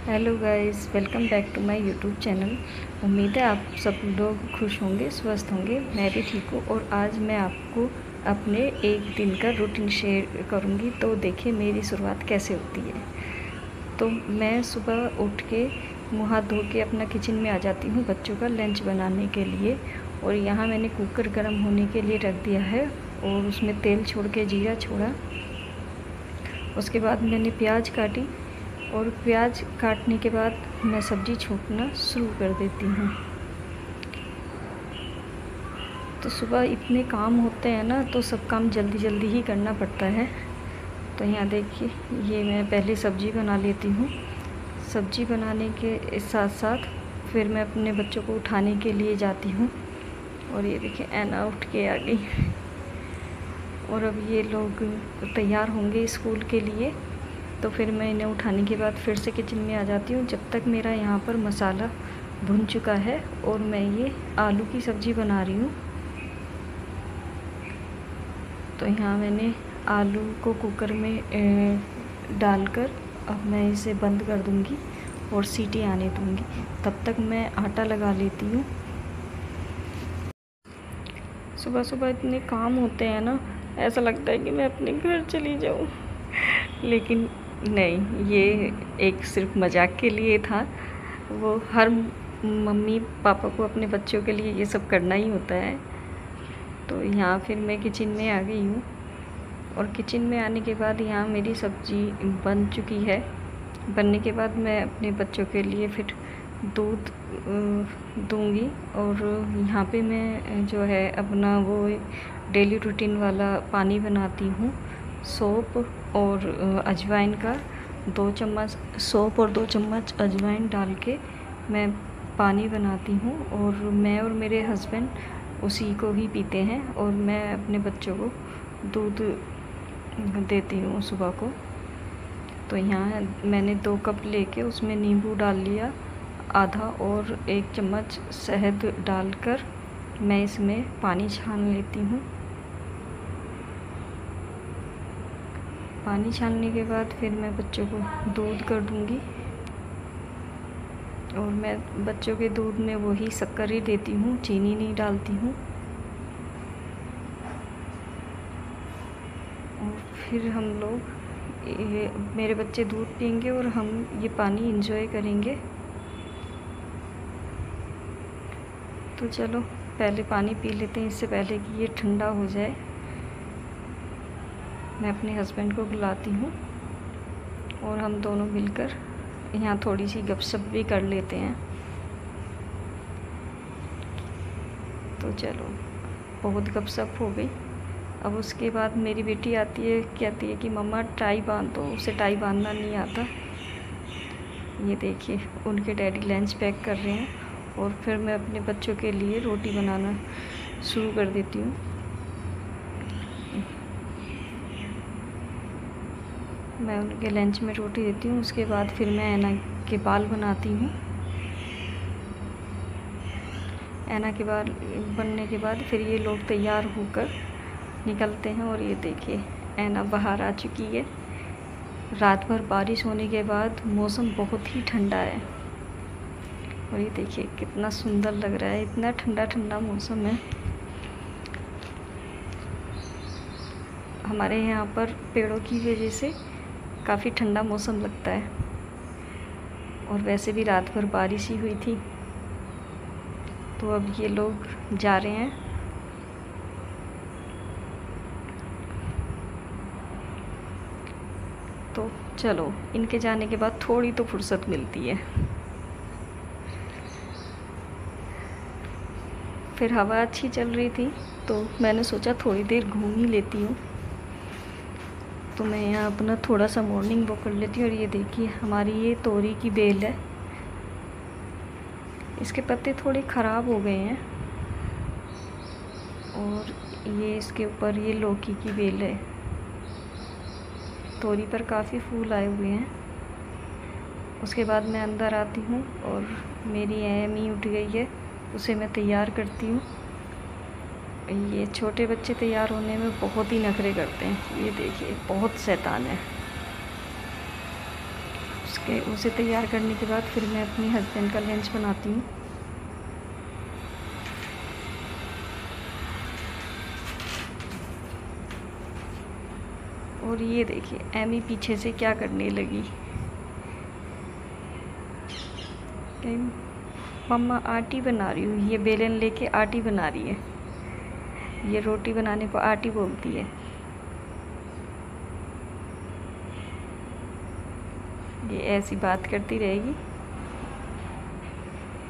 Hello guys, welcome back to my YouTube channel. उम्मीद है आप सब लोग खुश होंगे, स्वस्थ होंगे। मैं भी ठीक हूँ और आज मैं आपको अपने एक दिन का रूटीन शेयर करूँगी। तो देखिए मेरी शुरुआत कैसे होती है। तो मैं सुबह उठ के मुँह हाथ धो के अपना किचन में आ जाती हूँ बच्चों का लंच बनाने के लिए। और यहाँ मैंने कुकर गर्म होने के लिए रख दिया है और उसमें तेल छोड़ के जीरा छोड़ा। उसके बाद मैंने प्याज काटी और प्याज काटने के बाद मैं सब्ज़ी छोंकना शुरू कर देती हूँ। तो सुबह इतने काम होते हैं ना, तो सब काम जल्दी जल्दी ही करना पड़ता है। तो यहाँ देखिए, ये मैं पहले सब्ज़ी बना लेती हूँ। सब्ज़ी बनाने के साथ साथ फिर मैं अपने बच्चों को उठाने के लिए जाती हूँ। और ये देखिए ऐना उठ के आ गई। और अब ये लोग तैयार होंगे स्कूल के लिए, तो फिर मैं इन्हें उठाने के बाद फिर से किचन में आ जाती हूँ। जब तक मेरा यहाँ पर मसाला भुन चुका है और मैं ये आलू की सब्ज़ी बना रही हूँ। तो यहाँ मैंने आलू को कुकर में डालकर अब मैं इसे बंद कर दूँगी और सीटी आने दूँगी। तब तक मैं आटा लगा लेती हूँ। सुबह सुबह इतने काम होते हैं ना, ऐसा लगता है कि मैं अपने घर चली जाऊँ, लेकिन नहीं, ये एक सिर्फ मजाक के लिए था। वो हर मम्मी पापा को अपने बच्चों के लिए ये सब करना ही होता है। तो यहाँ फिर मैं किचन में आ गई हूँ और किचन में आने के बाद यहाँ मेरी सब्ज़ी बन चुकी है। बनने के बाद मैं अपने बच्चों के लिए फिर दूध दूंगी। और यहाँ पे मैं जो है अपना वो डेली रूटीन वाला पानी बनाती हूँ। सौंफ और अजवाइन का 2 चम्मच सौंफ और 2 चम्मच अजवाइन डाल के मैं पानी बनाती हूँ। और मैं और मेरे हस्बैंड उसी को ही पीते हैं और मैं अपने बच्चों को दूध देती हूँ सुबह को। तो यहाँ मैंने 2 कप लेके उसमें नींबू डाल लिया आधा, और 1 चम्मच शहद डालकर मैं इसमें पानी छान लेती हूँ। पानी छानने के बाद फिर मैं बच्चों को दूध कर दूँगी। और मैं बच्चों के दूध में वही शक्कर ही देती हूँ, चीनी नहीं डालती हूँ। और फिर हम लोग मेरे बच्चे दूध पियेंगे और हम ये पानी एंजॉय करेंगे। तो चलो पहले पानी पी लेते हैं, इससे पहले कि ये ठंडा हो जाए। मैं अपने हस्बैंड को बुलाती हूँ और हम दोनों मिलकर यहाँ थोड़ी सी गपशप भी कर लेते हैं। तो चलो, बहुत गपशप हो गई। अब उसके बाद मेरी बेटी आती है, कहती है कि मम्मा टाई बांध दो। उसे टाई बांधना नहीं आता। ये देखिए उनके डैडी लंच पैक कर रहे हैं और फिर मैं अपने बच्चों के लिए रोटी बनाना शुरू कर देती हूँ। मैं उनके लंच में रोटी देती हूँ। उसके बाद फिर मैं ऐना के बाल बनाती हूँ। ऐना के बाल बनने के बाद फिर ये लोग तैयार होकर निकलते हैं। और ये देखिए ऐना बाहर आ चुकी है। रात भर बारिश होने के बाद मौसम बहुत ही ठंडा है। और ये देखिए कितना सुंदर लग रहा है, इतना ठंडा ठंडा मौसम है। हमारे यहाँ पर पेड़ों की वजह से काफ़ी ठंडा मौसम लगता है। और वैसे भी रात भर बारिश ही हुई थी। तो अब ये लोग जा रहे हैं। तो चलो, इनके जाने के बाद थोड़ी तो फुर्सत मिलती है। फिर हवा अच्छी चल रही थी तो मैंने सोचा थोड़ी देर घूम ही लेती हूँ। तो मैं यहाँ अपना थोड़ा सा मॉर्निंग वॉक कर लेती हूँ। और ये देखिए हमारी ये तोरी की बेल है। इसके पत्ते थोड़े ख़राब हो गए हैं। और ये इसके ऊपर ये लौकी की बेल है। तोरी पर काफ़ी फूल आए हुए हैं। उसके बाद मैं अंदर आती हूँ और मेरी अम्मी उठ गई है, उसे मैं तैयार करती हूँ। ये छोटे बच्चे तैयार होने में बहुत ही नखरे करते हैं। ये देखिए बहुत शैतान है। उसे तैयार करने के बाद फिर मैं अपने हस्बैंड का लंच बनाती हूँ। और ये देखिए एमी पीछे से क्या करने लगी। मम्मा आटी बना रही हूँ, ये बेलन लेके आटी बना रही है। ये रोटी बनाने को आटी बोलती है। ये ऐसी बात करती रहेगी।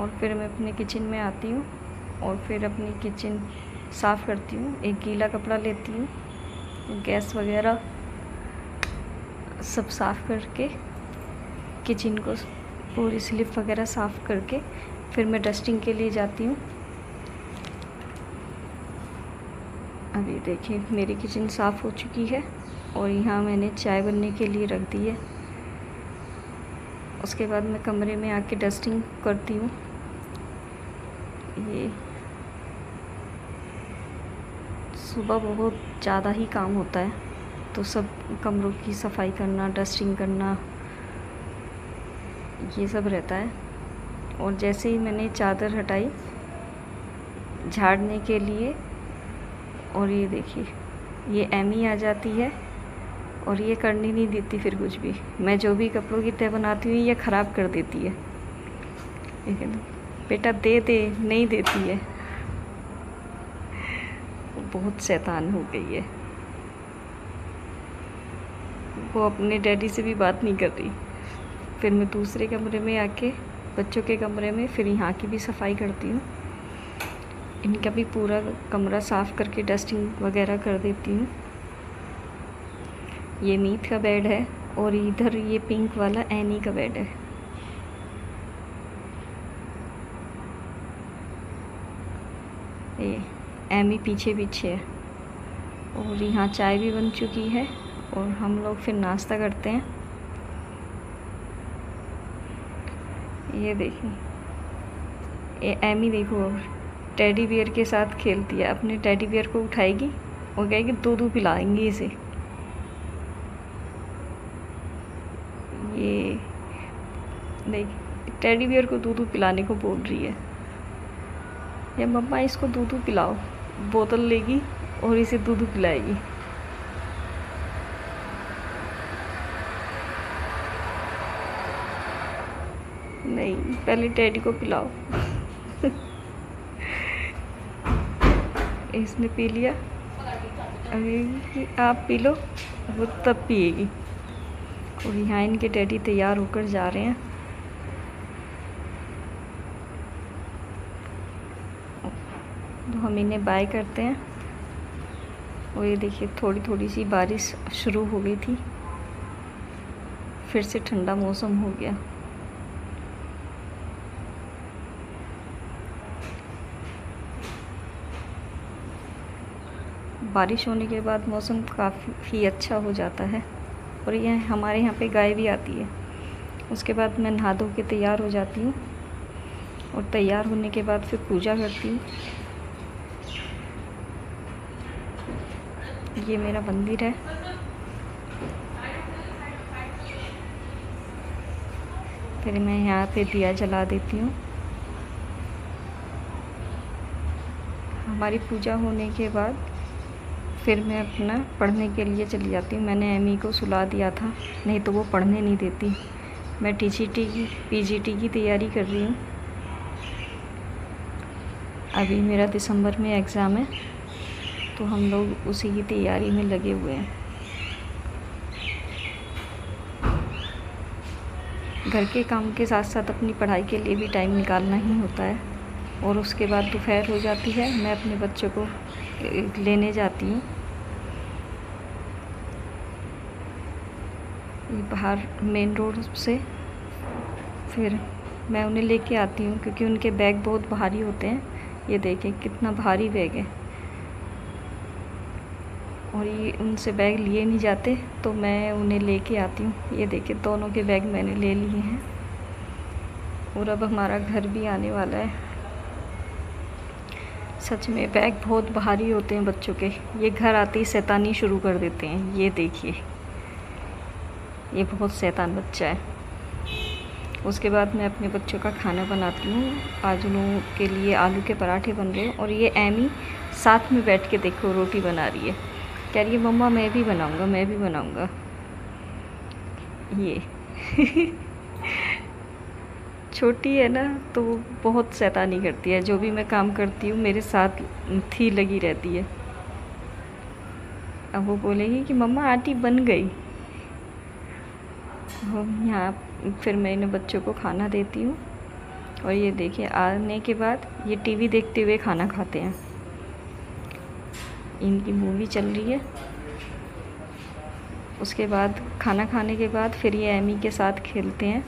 और फिर मैं अपने किचन में आती हूँ और फिर अपनी किचन साफ़ करती हूँ। एक गीला कपड़ा लेती हूँ, गैस वगैरह सब साफ़ करके किचन को पूरी स्लिप वगैरह साफ़ करके फिर मैं डस्टिंग के लिए जाती हूँ। अभी देखिए मेरी किचन साफ़ हो चुकी है और यहाँ मैंने चाय बनने के लिए रख दी है। उसके बाद मैं कमरे में आके डस्टिंग करती हूँ। ये सुबह बहुत ज़्यादा ही काम होता है, तो सब कमरों की सफाई करना, डस्टिंग करना, ये सब रहता है। और जैसे ही मैंने चादर हटाई झाड़ने के लिए, और ये देखिए ये एमी आ जाती है और ये करने नहीं देती फिर कुछ भी। मैं जो भी कपड़ों की तह बनाती हूँ ये ख़राब कर देती है। ठीक है ना बेटा, दे दे, नहीं देती है। बहुत शैतान हो गई है। वो अपने डैडी से भी बात नहीं कर रही। फिर मैं दूसरे कमरे में आके बच्चों के कमरे में फिर यहाँ की भी सफाई करती हूँ। इनका भी पूरा कमरा साफ़ करके डस्टिंग वगैरह कर देती हूँ। ये मीत का बेड है और इधर ये पिंक वाला एनी का बेड है। ये एमी पीछे पीछे है। और यहाँ चाय भी बन चुकी है और हम लोग फिर नाश्ता करते हैं। ये देखिए ये एमी देखो टेडी बियर के साथ खेलती है। अपने टेडी बियर को उठाएगी और कहेगी दूध पिलाएंगे इसे। ये देख टेडी बियर को दूध पिलाने को बोल रही है। या मम्मा इसको दूध पिलाओ, बोतल लेगी और इसे दूध पिलाएगी। नहीं, पहले टेडी को पिलाओ। इसने पी लिया, अभी आप पी लो, वो तब पिएगी। और यहाँ इनके डैडी तैयार होकर जा रहे हैं। तो हम इन्हें बाय करते हैं। और ये देखिए थोड़ी थोड़ी सी बारिश शुरू हो गई थी, फिर से ठंडा मौसम हो गया। बारिश होने के बाद मौसम काफ़ी अच्छा हो जाता है। और यह हमारे यहाँ पे गाय भी आती है। उसके बाद मैं नहा धो के तैयार हो जाती हूँ और तैयार होने के बाद फिर पूजा करती हूँ। ये मेरा मंदिर है। फिर मैं यहाँ पे दिया जला देती हूँ। हमारी पूजा होने के बाद फिर मैं अपना पढ़ने के लिए चली जाती हूँ। मैंने एमी को सुला दिया था, नहीं तो वो पढ़ने नहीं देती। मैं पीजीटी की तैयारी कर रही हूँ। अभी मेरा दिसंबर में एग्ज़ाम है, तो हम लोग उसी की तैयारी में लगे हुए हैं। घर के काम के साथ साथ अपनी पढ़ाई के लिए भी टाइम निकालना ही होता है। और उसके बाद दोपहर हो जाती है, मैं अपने बच्चों को लेने जाती हूँ। बाहर मेन रोड से फिर मैं उन्हें लेके आती हूँ, क्योंकि उनके बैग बहुत भारी होते हैं। ये देखें कितना भारी बैग है, और ये उनसे बैग लिए नहीं जाते, तो मैं उन्हें लेके आती हूँ। ये देखिए दोनों के बैग मैंने ले लिए हैं। और अब हमारा घर भी आने वाला है। सच में बैग बहुत भारी होते हैं बच्चों के। ये घर आते ही शैतानी शुरू कर देते हैं। ये देखिए ये बहुत शैतान बच्चा है। उसके बाद मैं अपने बच्चों का खाना बनाती हूँ। आज उन लोगों के लिए आलू के पराठे बन रहे हैं और ये एमी साथ में बैठ के देखो रोटी बना रही है। कह रही है मम्मा मैं भी बनाऊँगा, मैं भी बनाऊँगा। ये छोटी है ना, तो वो बहुत शैतानी करती है। जो भी मैं काम करती हूँ मेरे साथ थी लगी रहती है। अब वो बोलेगी कि मम्मा आटी बन गई। हम यहाँ फिर मैं इन बच्चों को खाना देती हूँ और ये देखिए आने के बाद ये टीवी देखते हुए खाना खाते हैं। इनकी मूवी चल रही है। उसके बाद खाना खाने के बाद फिर ये एमी के साथ खेलते हैं।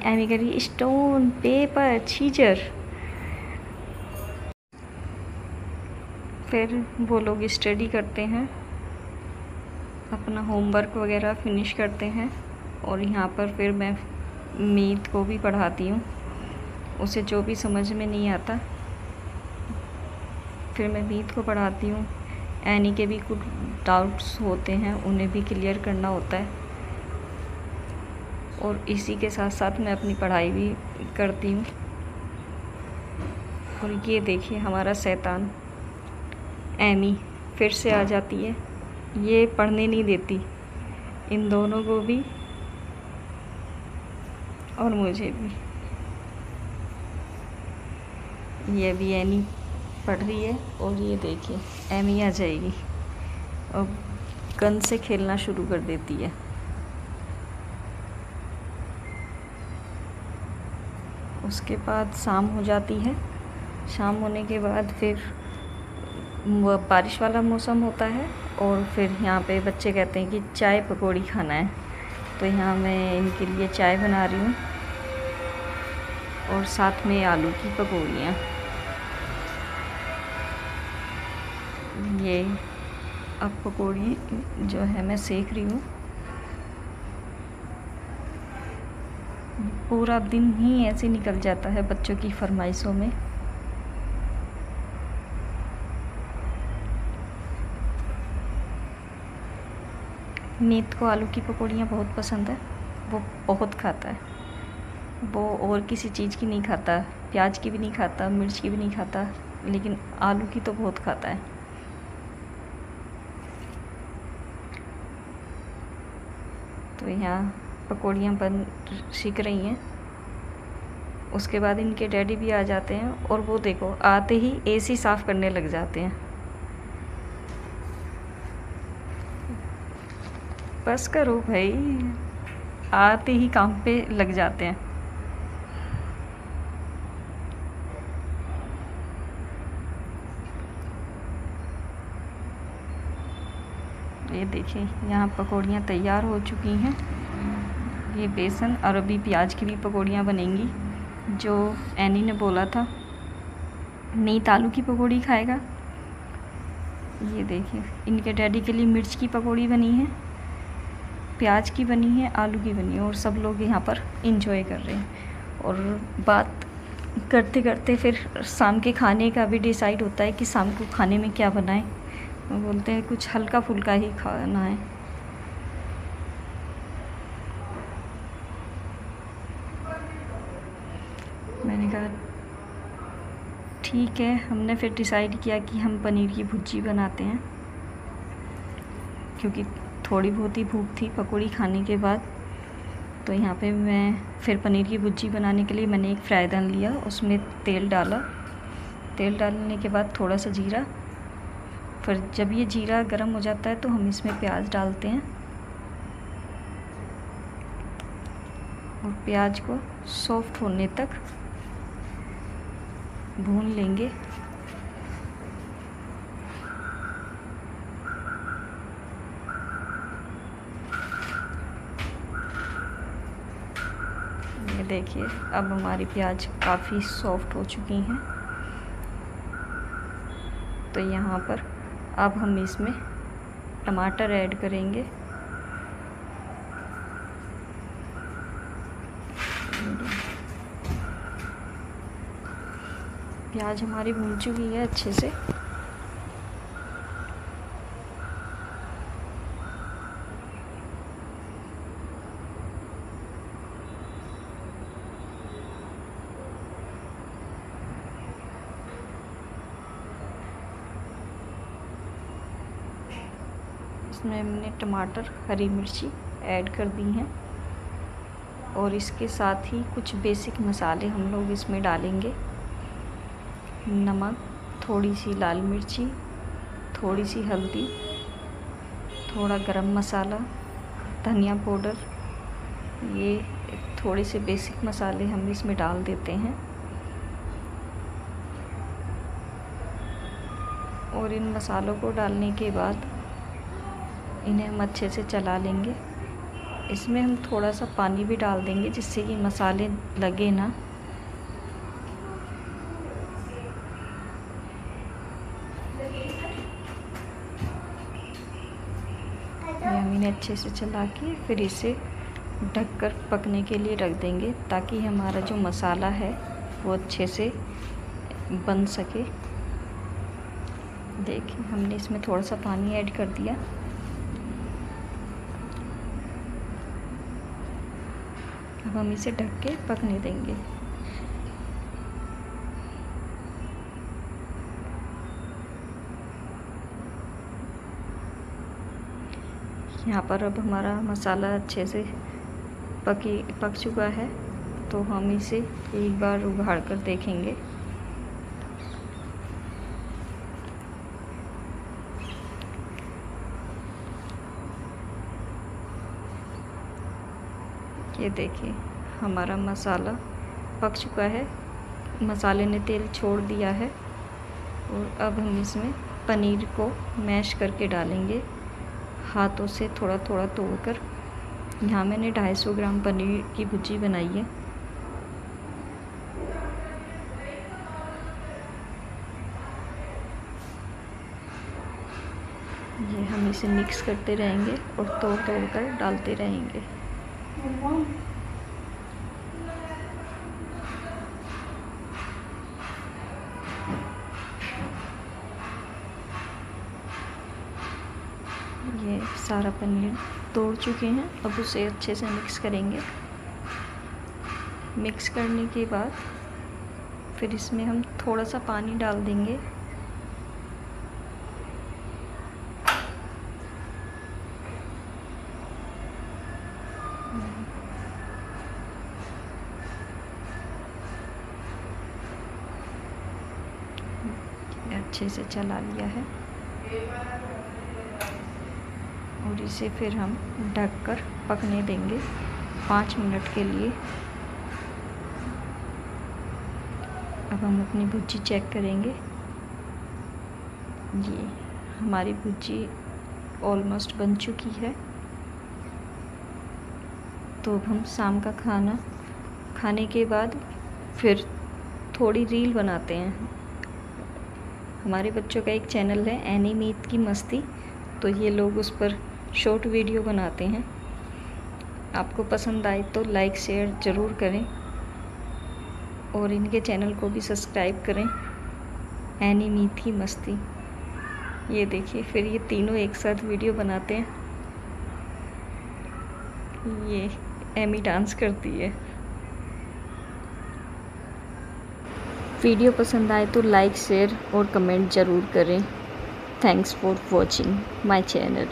एमी कह रही स्टोन पेपर सीजर। फिर वो लोग स्टडी करते हैं, अपना होमवर्क वगैरह फिनिश करते हैं। और यहाँ पर फिर मैं मीत को भी पढ़ाती हूँ। उसे जो भी समझ में नहीं आता फिर मैं मीत को पढ़ाती हूँ। एनी के भी कुछ डाउट्स होते हैं, उन्हें भी क्लियर करना होता है। और इसी के साथ साथ मैं अपनी पढ़ाई भी करती हूँ। और ये देखिए हमारा शैतान एमी फिर से आ जाती है। ये पढ़ने नहीं देती इन दोनों को भी और मुझे भी। ये भी एनी पढ़ रही है और ये देखिए एमी आ जाएगी और गन से खेलना शुरू कर देती है। उसके बाद शाम हो जाती है। शाम होने के बाद फिर वो बारिश वाला मौसम होता है और फिर यहाँ पे बच्चे कहते हैं कि चाय पकौड़ी खाना है। तो यहाँ मैं इनके लिए चाय बना रही हूँ और साथ में आलू की पकौड़ियाँ। ये अब पकौड़ी जो है मैं सेक रही हूँ। पूरा दिन ही ऐसे निकल जाता है बच्चों की फरमाइशों में। मीत को आलू की पकौड़ियाँ बहुत पसंद है, वो बहुत खाता है। वो और किसी चीज़ की नहीं खाता, प्याज की भी नहीं खाता, मिर्च की भी नहीं खाता, लेकिन आलू की तो बहुत खाता है। तो यहाँ पकौड़ियाँ बन सीख रही हैं। उसके बाद इनके डैडी भी आ जाते हैं और वो देखो आते ही एसी साफ़ करने लग जाते हैं। बस करो भाई, आते ही काम पे लग जाते हैं। ये देखिए यहाँ पकौड़ियाँ तैयार हो चुकी हैं। ये बेसन और अभी प्याज की भी पकौड़ियाँ बनेंगी। जो एनी ने बोला था मीत आलू की पकौड़ी खाएगा। ये देखिए इनके डैडी के लिए मिर्च की पकौड़ी बनी है, प्याज की बनी है, आलू की बनी है और सब लोग यहाँ पर इंजॉय कर रहे हैं। और बात करते करते फिर शाम के खाने का भी डिसाइड होता है कि शाम को खाने में क्या बनाएं। वो बोलते हैं कुछ हल्का फुल्का ही खाना है। मैंने कहा ठीक है। हमने फिर डिसाइड किया कि हम पनीर की भुर्जी बनाते हैं, क्योंकि थोड़ी बहुत ही भूख थी पकौड़ी खाने के बाद। तो यहाँ पे मैं फिर पनीर की भुर्जी बनाने के लिए मैंने एक फ्राई पैन लिया, उसमें तेल डाला। तेल डालने के बाद थोड़ा सा जीरा। फिर जब ये जीरा गर्म हो जाता है तो हम इसमें प्याज डालते हैं और प्याज को सॉफ्ट होने तक भून लेंगे। ये देखिए अब हमारी प्याज काफ़ी सॉफ्ट हो चुकी हैं। तो यहाँ पर अब हम इसमें टमाटर ऐड करेंगे। प्याज हमारी भून चुकी है अच्छे से। इसमें हमने टमाटर, हरी मिर्ची ऐड कर दी हैं और इसके साथ ही कुछ बेसिक मसाले हम लोग इसमें डालेंगे। नमक, थोड़ी सी लाल मिर्ची, थोड़ी सी हल्दी, थोड़ा गरम मसाला, धनिया पाउडर, ये थोड़े से बेसिक मसाले हम इसमें डाल देते हैं और इन मसालों को डालने के बाद इन्हें हम अच्छे से चला लेंगे। इसमें हम थोड़ा सा पानी भी डाल देंगे जिससे कि मसाले लगे ना। हम इन्हें अच्छे से चला के फिर इसे ढककर पकने के लिए रख देंगे ताकि हमारा जो मसाला है वो अच्छे से बन सके। देखिए हमने इसमें थोड़ा सा पानी ऐड कर दिया। अब हम इसे ढक के पकने देंगे। यहाँ पर अब हमारा मसाला अच्छे से पक चुका है, तो हम इसे एक बार उघाड़ कर देखेंगे। ये देखिए हमारा मसाला पक चुका है, मसाले ने तेल छोड़ दिया है और अब हम इसमें पनीर को मैश करके डालेंगे हाथों से थोड़ा थोड़ा तोड़कर। यहाँ मैंने 250 ग्राम पनीर की भुर्जी बनाई है। ये हम इसे मिक्स करते रहेंगे और तोड़ तोड़ कर डालते रहेंगे। ये सारा पनीर तोड़ चुके हैं, अब उसे अच्छे से मिक्स करेंगे। मिक्स करने के बाद फिर इसमें हम थोड़ा सा पानी डाल देंगे। अच्छे से चला लिया है और इसे फिर हम ढककर पकने देंगे 5 मिनट के लिए। अब हम अपनी भुर्जी चेक करेंगे। ये हमारी भुर्जी ऑलमोस्ट बन चुकी है। तो अब हम शाम का खाना खाने के बाद फिर थोड़ी रील बनाते हैं। हमारे बच्चों का एक चैनल है एनी मीत की मस्ती, तो ये लोग उस पर शॉर्ट वीडियो बनाते हैं। आपको पसंद आए तो लाइक शेयर ज़रूर करें और इनके चैनल को भी सब्सक्राइब करें, एनी मीत की मस्ती। ये देखिए फिर ये तीनों एक साथ वीडियो बनाते हैं। ये एमी डांस करती है। वीडियो पसंद आए तो लाइक शेयर और कमेंट ज़रूर करें। Thanks for watching my channel.